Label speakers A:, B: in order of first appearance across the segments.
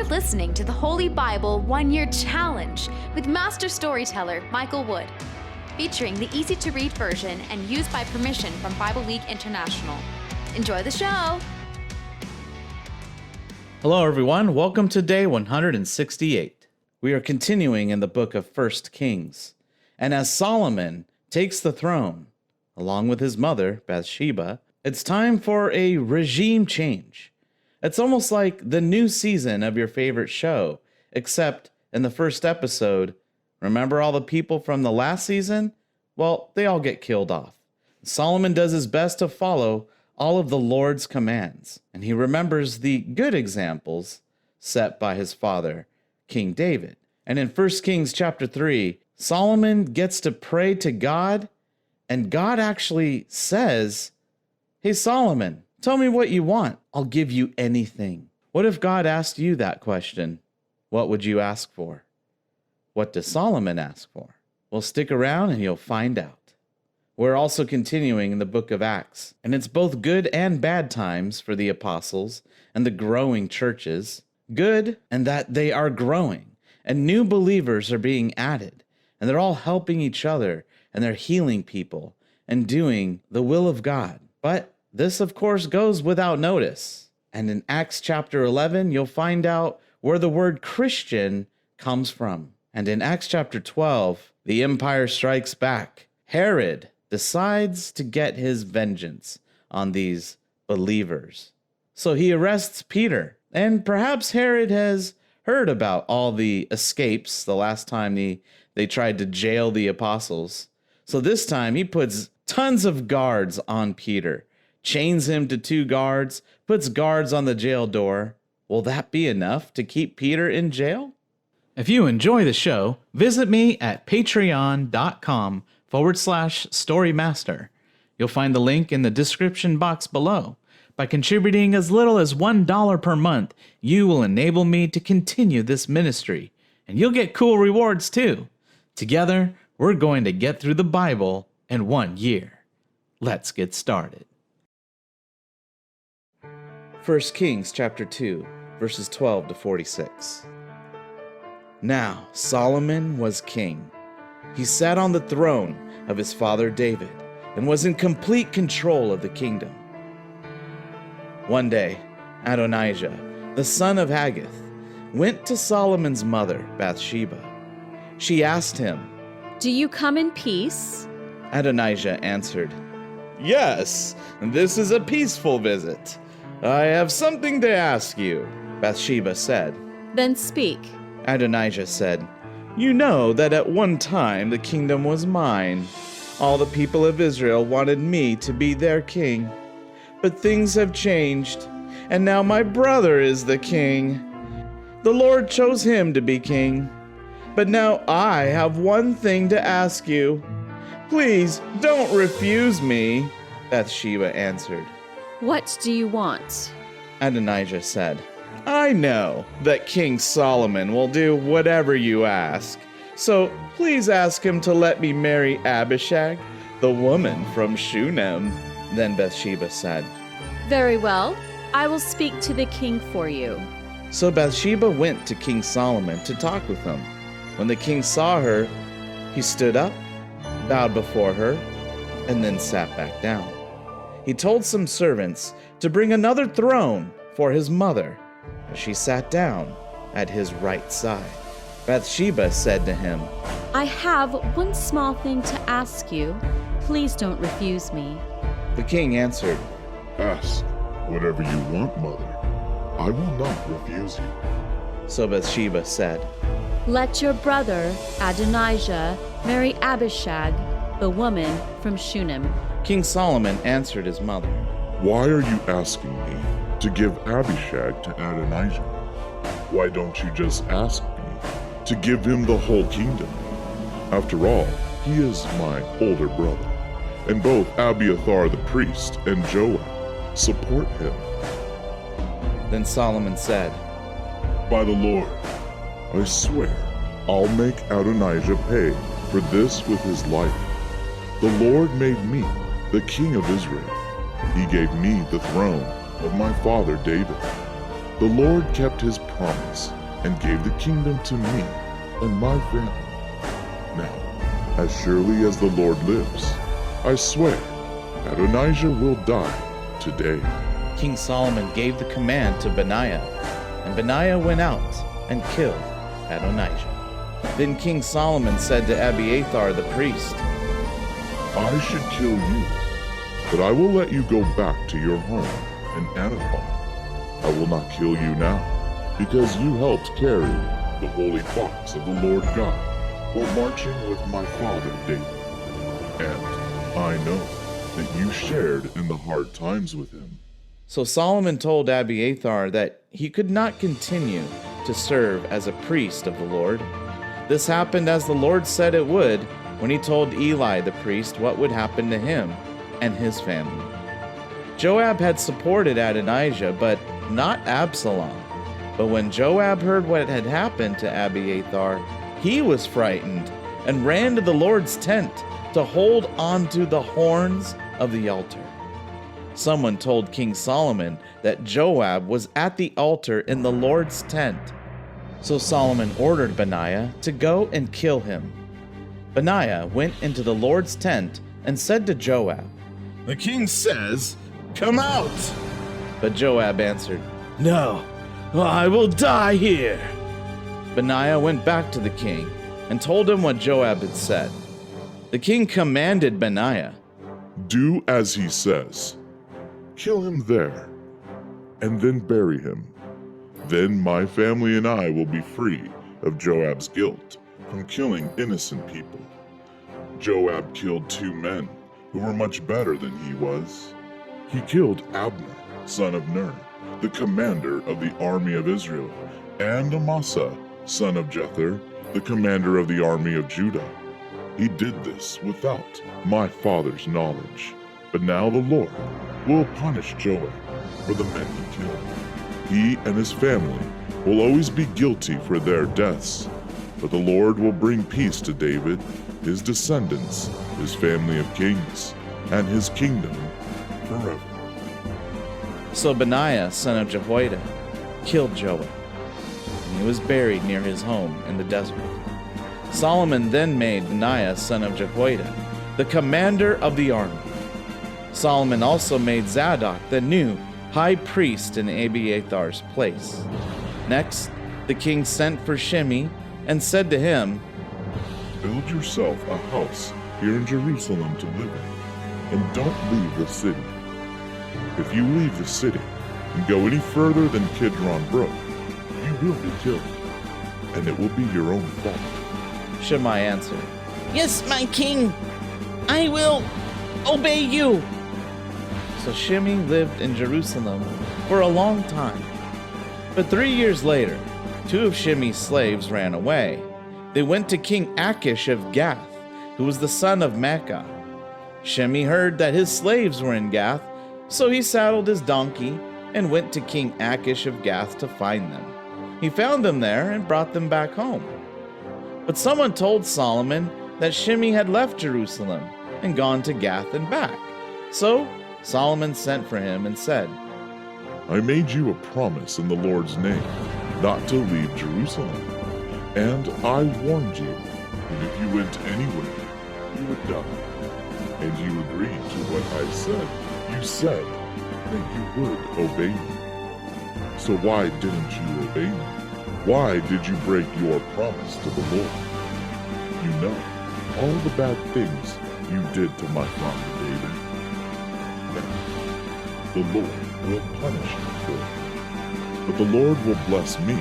A: listening to the Holy Bible 1-Year Challenge with Master Storyteller Michael Wood, featuring the easy-to-read version and used by permission from Bible League International. Enjoy the show!
B: Hello everyone, welcome to day 168. We are continuing in the book of 1 Kings, and as Solomon takes the throne, along with his mother, Bathsheba, it's time for a regime change. It's almost like the new season of your favorite show, except in the first episode, remember all the people from the last season? Well, they all get killed off. Solomon does his best to follow all of the Lord's commands, and he remembers the good examples set by his father, King David. And in 1 Kings chapter 3, Solomon gets to pray to God, and God actually says, "Hey Solomon, tell me what you want. I'll give you anything." What if God asked you that question? What would you ask for? What does Solomon ask for? Well, stick around and you'll find out. We're also continuing in the book of Acts, and it's both good and bad times for the apostles and the growing churches. Good in that they are growing, and new believers are being added, and they're all helping each other, and they're healing people and doing the will of God. But this, of course, goes without notice. And in Acts chapter 11, you'll find out where the word Christian comes from. And in Acts chapter 12, the empire strikes back. Herod decides to get his vengeance on these believers. So he arrests Peter. And perhaps Herod has heard about all the escapes the last time they tried to jail the apostles. So this time he puts tons of guards on Peter. Chains him to 2 guards, puts guards on the jail door. Will that be enough to keep Peter in jail? If you enjoy the show, visit me at patreon.com/storymaster. You'll find the link in the description box below. By contributing as little as $1 per month, you will enable me to continue this ministry, and you'll get cool rewards too. Together, we're going to get through the Bible in 1 year. Let's get started. 1 Kings chapter 2, verses 12 to 46. Now Solomon was king. He sat on the throne of his father David and was in complete control of the kingdom. One day, Adonijah, the son of Haggith, went to Solomon's mother, Bathsheba. She asked him,
C: "Do you come in peace?"
B: Adonijah answered, "Yes, this is a peaceful visit. I have something to ask you," Bathsheba said.
C: "Then speak."
B: Adonijah said, "You know that at one time the kingdom was mine. All the people of Israel wanted me to be their king. But things have changed, and now my brother is the king. The Lord chose him to be king. But now I have one thing to ask you. Please don't refuse me," Bathsheba answered.
C: "What do you want?"
B: Adonijah said, "I know that King Solomon will do whatever you ask, so please ask him to let me marry Abishag, the woman from Shunem." Then Bathsheba said,
C: "Very well, I will speak to the king for you."
B: So Bathsheba went to King Solomon to talk with him. When the king saw her, he stood up, bowed before her, and then sat back down. He told some servants to bring another throne for his mother, as she sat down at his right side. Bathsheba said to him,
C: "I have one small thing to ask you. Please don't refuse me."
B: The king answered,
D: "Ask whatever you want, mother. I will not refuse you."
B: So Bathsheba said,
C: "Let your brother, Adonijah, marry Abishag, the woman from Shunem."
B: King Solomon answered his mother,
D: "Why are you asking me to give Abishag to Adonijah? Why don't you just ask me to give him the whole kingdom? After all, he is my older brother, and both Abiathar the priest and Joab support him."
B: Then Solomon said,
D: "By the Lord, I swear I'll make Adonijah pay for this with his life. The Lord made me the king of Israel. He gave me the throne of my father David. The Lord kept his promise and gave the kingdom to me and my family. Now, as surely as the Lord lives, I swear Adonijah will die today."
B: King Solomon gave the command to Benaiah, and Benaiah went out and killed Adonijah. Then King Solomon said to Abiathar the priest,
D: "I should kill you, but I will let you go back to your home in Anathoth. I will not kill you now, because you helped carry the holy box of the Lord God while marching with my father David. And I know that you shared in the hard times with him."
B: So Solomon told Abiathar that he could not continue to serve as a priest of the Lord. This happened as the Lord said it would when he told Eli the priest what would happen to him and his family. Joab had supported Adonijah, but not Absalom. But when Joab heard what had happened to Abiathar, he was frightened and ran to the Lord's tent to hold onto the horns of the altar. Someone told King Solomon that Joab was at the altar in the Lord's tent. So Solomon ordered Benaiah to go and kill him. Benaiah went into the Lord's tent and said to Joab,
E: "The king says, 'Come out!'"
B: But Joab answered, "No, I will die here." Benaiah went back to the king and told him what Joab had said. The king commanded Benaiah,
D: "Do as he says. Kill him there, and then bury him. Then my family and I will be free of Joab's guilt from killing innocent people. Joab killed 2 men who were much better than he was. He killed Abner, son of Ner, the commander of the army of Israel, and Amasa, son of Jether, the commander of the army of Judah. He did this without my father's knowledge. But now the Lord will punish Joab for the men he killed. He and his family will always be guilty for their deaths, but the Lord will bring peace to David, his descendants, his family of kings, and his kingdom forever."
B: So Benaiah, son of Jehoiada, killed Joab, and he was buried near his home in the desert. Solomon then made Benaiah, son of Jehoiada, the commander of the army. Solomon also made Zadok the new high priest in Abiathar's place. Next, the king sent for Shimei and said to him,
D: "Build yourself a house here in Jerusalem to live in, and don't leave the city. If you leave the city and go any further than Kidron Brook, you will be killed, and it will be your own fault."
B: Shimei answered,
F: "Yes, my king, I will obey you."
B: So Shimei lived in Jerusalem for a long time. But 3 years later, 2 of Shimei's slaves ran away. They went to King Achish of Gath, who was the son of Maacah. Shimei heard that his slaves were in Gath, so he saddled his donkey and went to King Achish of Gath to find them. He found them there and brought them back home. But someone told Solomon that Shimei had left Jerusalem and gone to Gath and back. So Solomon sent for him and said,
D: "I made you a promise in the Lord's name not to leave Jerusalem, and I warned you that if you went anywhere, you would die. And you agreed to what I said. You said that you would obey me. So why didn't you obey me? Why did you break your promise to the Lord? You know all the bad things you did to my father David. Now, the Lord will punish you for it. But the Lord will bless me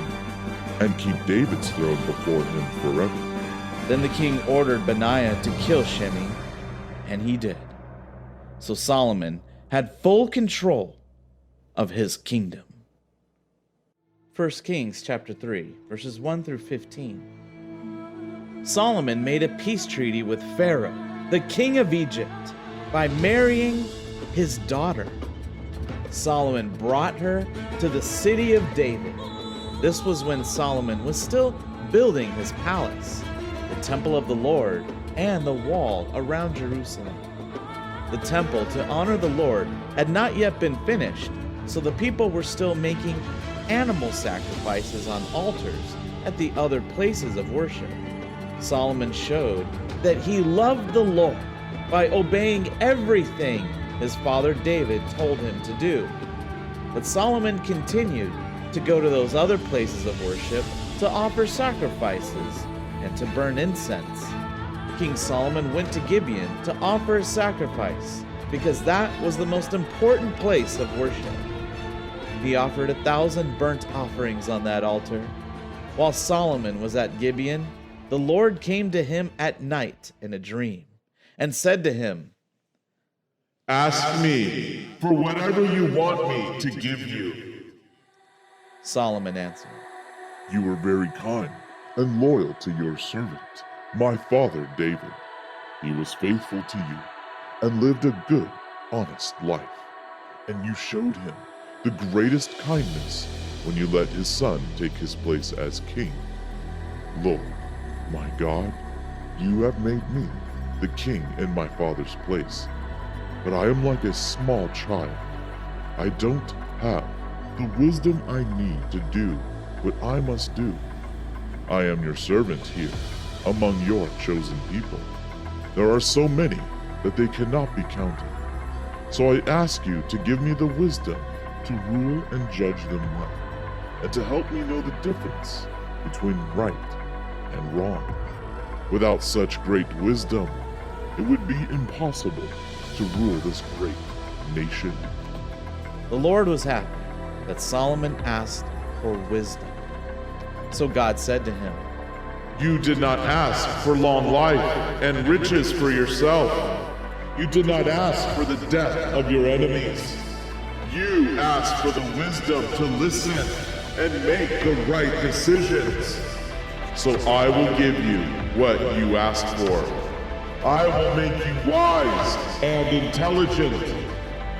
D: and keep David's throne before him forever."
B: Then the king ordered Benaiah to kill Shimei, and he did. So Solomon had full control of his kingdom. 1 Kings chapter 3, verses 1 through 15. Solomon made a peace treaty with Pharaoh, the king of Egypt, by marrying his daughter. Solomon brought her to the city of David. This was when Solomon was still building his palace, the temple of the Lord, and the wall around Jerusalem. The temple to honor the Lord had not yet been finished, so the people were still making animal sacrifices on altars at the other places of worship. Solomon showed that he loved the Lord by obeying everything his father David told him to do. But Solomon continued to go to those other places of worship to offer sacrifices and to burn incense. King Solomon went to Gibeon to offer a sacrifice because that was the most important place of worship. He offered 1,000 burnt offerings on that altar. While Solomon was at Gibeon, the Lord came to him at night in a dream and said to him,
D: Ask me for whatever you want me to give you.
B: Solomon answered,
D: You were very kind and loyal to your servant, my father David. He was faithful to you and lived a good, honest life. And you showed him the greatest kindness when you let his son take his place as king. Lord, my God, you have made me the king in my father's place. But I am like a small child. I don't have the wisdom I need to do what I must do. I am your servant here among your chosen people. There are so many that they cannot be counted. So I ask you to give me the wisdom to rule and judge them well, and to help me know the difference between right and wrong. Without such great wisdom, it would be impossible to rule this great nation.
B: The Lord was happy that Solomon asked for wisdom. So God said to him,
D: You did not ask for long life and riches for yourself. You did not ask for the death of your enemies. You asked for the wisdom to listen and make the right decisions. So I will give you what you asked for. I will make you wise and intelligent.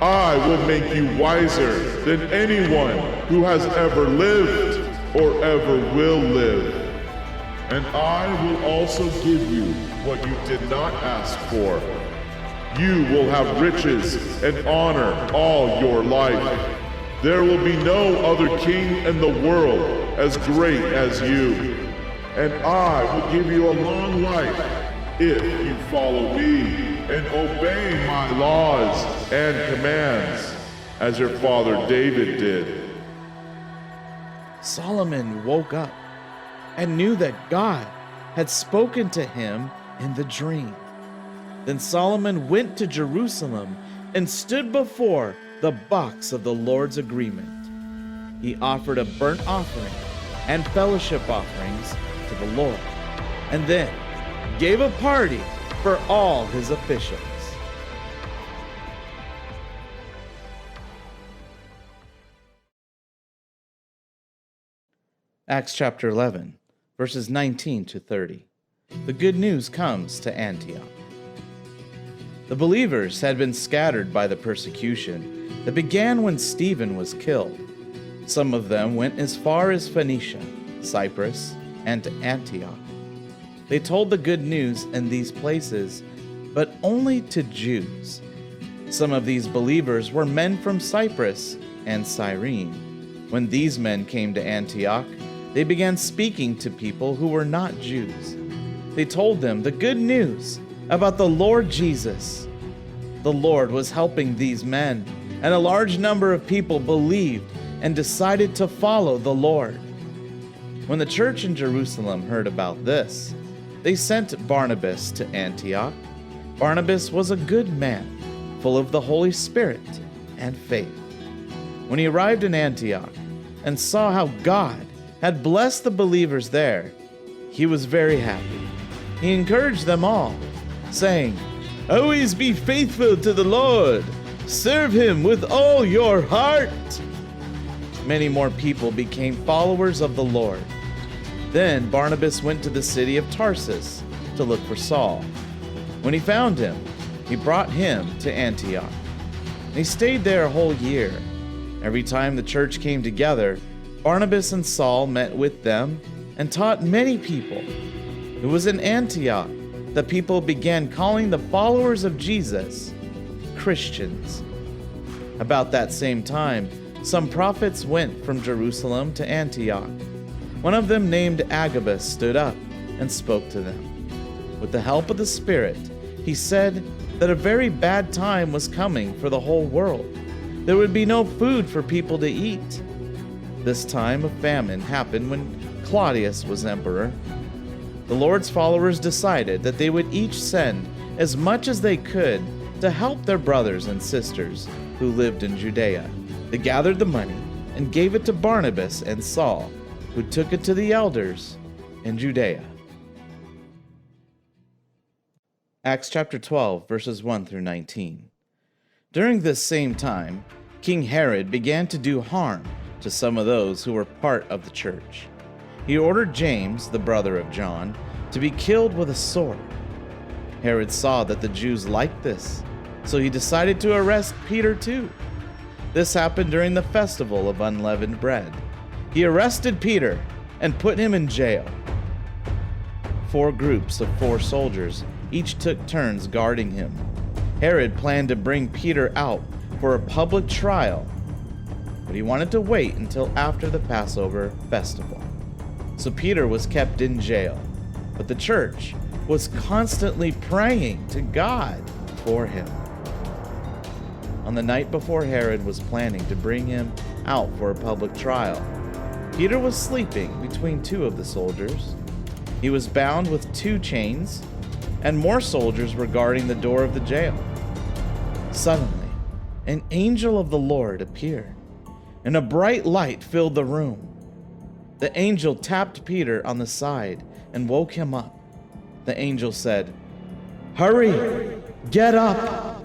D: I will make you wiser than anyone who has ever lived or ever will live. And I will also give you what you did not ask for. You will have riches and honor all your life. There will be no other king in the world as great as you. And I will give you a long life if you follow me and obey my laws and commands, as your father David did.
B: Solomon woke up and knew that God had spoken to him in the dream. Then Solomon went to Jerusalem and stood before the box of the Lord's agreement. He offered a burnt offering and fellowship offerings to the Lord, and then gave a party for all his officials. Acts chapter 11, verses 19 to 30. The good news comes to Antioch. The believers had been scattered by the persecution that began when Stephen was killed. Some of them went as far as Phoenicia, Cyprus, and to Antioch. They told the good news in these places, but only to Jews. Some of these believers were men from Cyprus and Cyrene. When these men came to Antioch, they began speaking to people who were not Jews. They told them the good news about the Lord Jesus. The Lord was helping these men, and a large number of people believed and decided to follow the Lord. When the church in Jerusalem heard about this, they sent Barnabas to Antioch. Barnabas was a good man, full of the Holy Spirit and faith. When he arrived in Antioch and saw how God had blessed the believers there, he was very happy. He encouraged them all, saying, "Always be faithful to the Lord. Serve him with all your heart." Many more people became followers of the Lord. Then Barnabas went to the city of Tarsus to look for Saul. When he found him, he brought him to Antioch. He stayed there a whole year. Every time the church came together, Barnabas and Saul met with them and taught many people. It was in Antioch that people began calling the followers of Jesus Christians. About that same time, some prophets went from Jerusalem to Antioch. One of them, named Agabus, stood up and spoke to them. With the help of the Spirit, he said that a very bad time was coming for the whole world. There would be no food for people to eat. This time of famine happened when Claudius was emperor. The Lord's followers decided that they would each send as much as they could to help their brothers and sisters who lived in Judea. They gathered the money and gave it to Barnabas and Saul, who took it to the elders in Judea. Acts chapter 12, verses 1 through 19. During this same time, King Herod began to do harm to some of those who were part of the church. He ordered James, the brother of John, to be killed with a sword. Herod saw that the Jews liked this, so he decided to arrest Peter too. This happened during the festival of unleavened bread. He arrested Peter and put him in jail. 4 groups of 4 soldiers each took turns guarding him. Herod planned to bring Peter out for a public trial, but he wanted to wait until after the Passover festival. So Peter was kept in jail, but the church was constantly praying to God for him. On the night before Herod was planning to bring him out for a public trial, Peter was sleeping between 2 of the soldiers. He was bound with 2 chains, and more soldiers were guarding the door of the jail. Suddenly, an angel of the Lord appeared, and a bright light filled the room. The angel tapped Peter on the side and woke him up. The angel said, "Hurry, get up."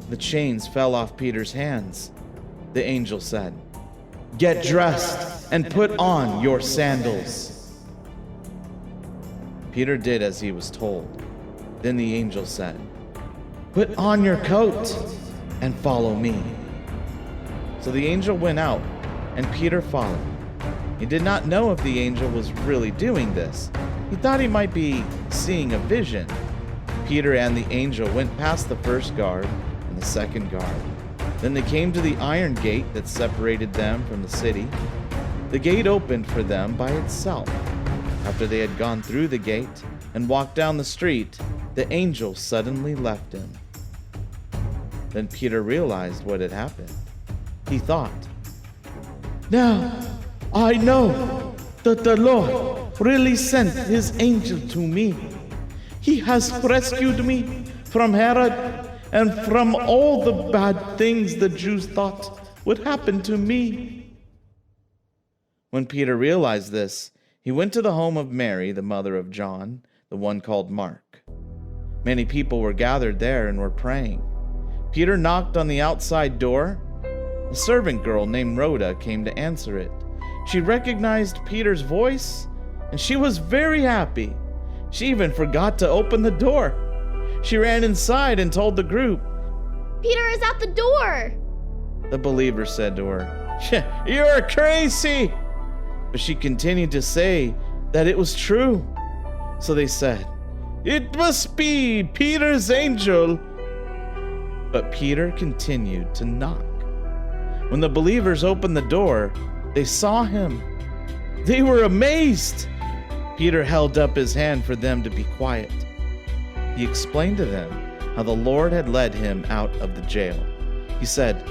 B: The chains fell off Peter's hands. The angel said, "Get dressed and put on your sandals." Peter did as he was told. Then the angel said, "Put on your coat and follow me." So the angel went out, and Peter followed. He did not know if the angel was really doing this. He thought he might be seeing a vision. Peter and the angel went past the first guard and the second guard. Then they came to the iron gate that separated them from the city. The gate opened for them by itself. After they had gone through the gate and walked down the street, the angel suddenly left him. Then Peter realized what had happened. He thought, "Now I know that the Lord really sent his angel to me. He has rescued me from Herod and from all the bad things the Jews thought would happen to me." When Peter realized this, he went to the home of Mary, the mother of John, the one called Mark. Many people were gathered there and were praying. Peter knocked on the outside door. A servant girl named Rhoda came to answer it. She recognized Peter's voice, and she was very happy. She even forgot to open the door. She ran inside and told the group,
G: "Peter is at the door."
B: The believer said to her, "You're crazy." But she continued to say that it was true. So they said, "It must be Peter's angel." But Peter continued to knock. When the believers opened the door, they saw him. They were amazed. Peter held up his hand for them to be quiet. He explained to them how the Lord had led him out of the jail. He said,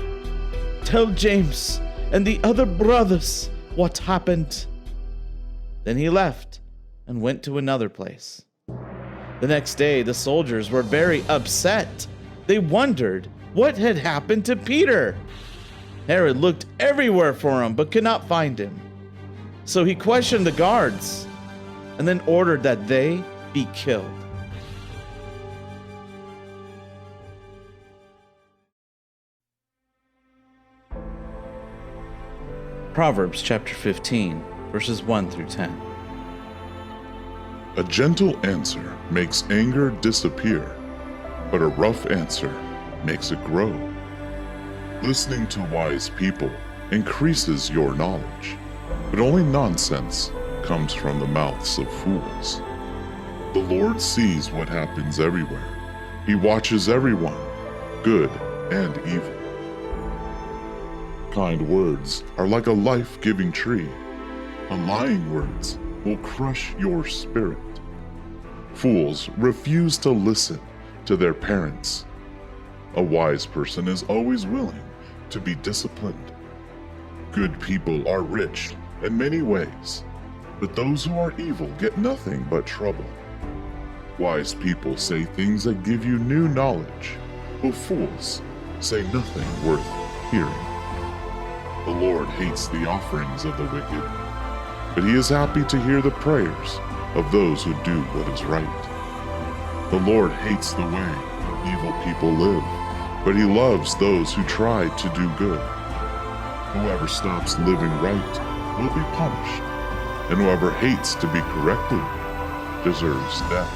B: "Tell James and the other brothers what happened." Then he left and went to another place. The next day, the soldiers were very upset. They wondered what had happened to Peter. Herod looked everywhere for him but could not find him. So he questioned the guards and then ordered that they be killed. Proverbs chapter 15, verses 1 through 10.
D: A gentle answer makes anger disappear, but a rough answer makes it grow. Listening to wise people increases your knowledge, but only nonsense comes from the mouths of fools. The Lord sees what happens everywhere. He watches everyone, good and evil. Kind words are like a life-giving tree. But lying words will crush your spirit. Fools refuse to listen to their parents. A wise person is always willing to be disciplined. Good people are rich in many ways, but those who are evil get nothing but trouble. Wise people say things that give you new knowledge, but fools say nothing worth hearing. The Lord hates the offerings of the wicked, but he is happy to hear the prayers of those who do what is right. The Lord hates the way evil people live, but he loves those who try to do good. Whoever stops living right will be punished, and whoever hates to be corrected deserves death.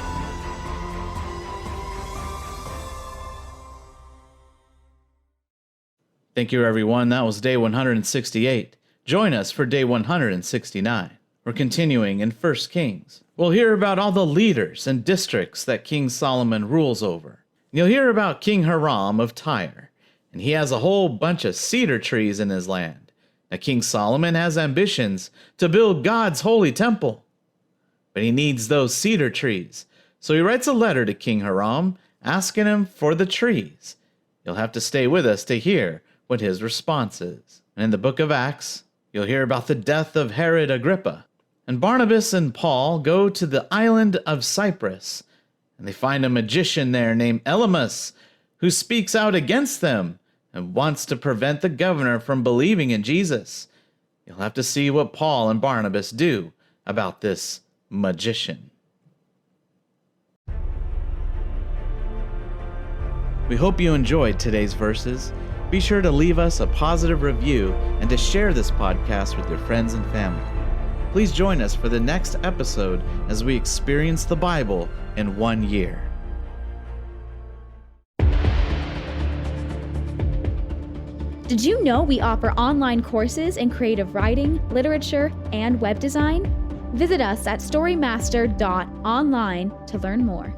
B: Thank you, everyone. That was day 168. Join us for day 169. We're continuing in 1 Kings. We'll hear about all the leaders and districts that King Solomon rules over. You'll hear about King Hiram of Tyre, and he has a whole bunch of cedar trees in his land. Now, King Solomon has ambitions to build God's holy temple, but he needs those cedar trees. So he writes a letter to King Hiram asking him for the trees. You'll have to stay with us to hear what his response is. And in the book of Acts, you'll hear about the death of Herod Agrippa. And Barnabas and Paul go to the island of Cyprus, and they find a magician there named Elymas, who speaks out against them and wants to prevent the governor from believing in Jesus. You'll have to see what Paul and Barnabas do about this magician. We hope you enjoyed today's verses. Be sure to leave us a positive review and to share this podcast with your friends and family. Please join us for the next episode as we experience the Bible in 1 year.
H: Did you know we offer online courses in creative writing, literature, and web design? Visit us at storymaster.online to learn more.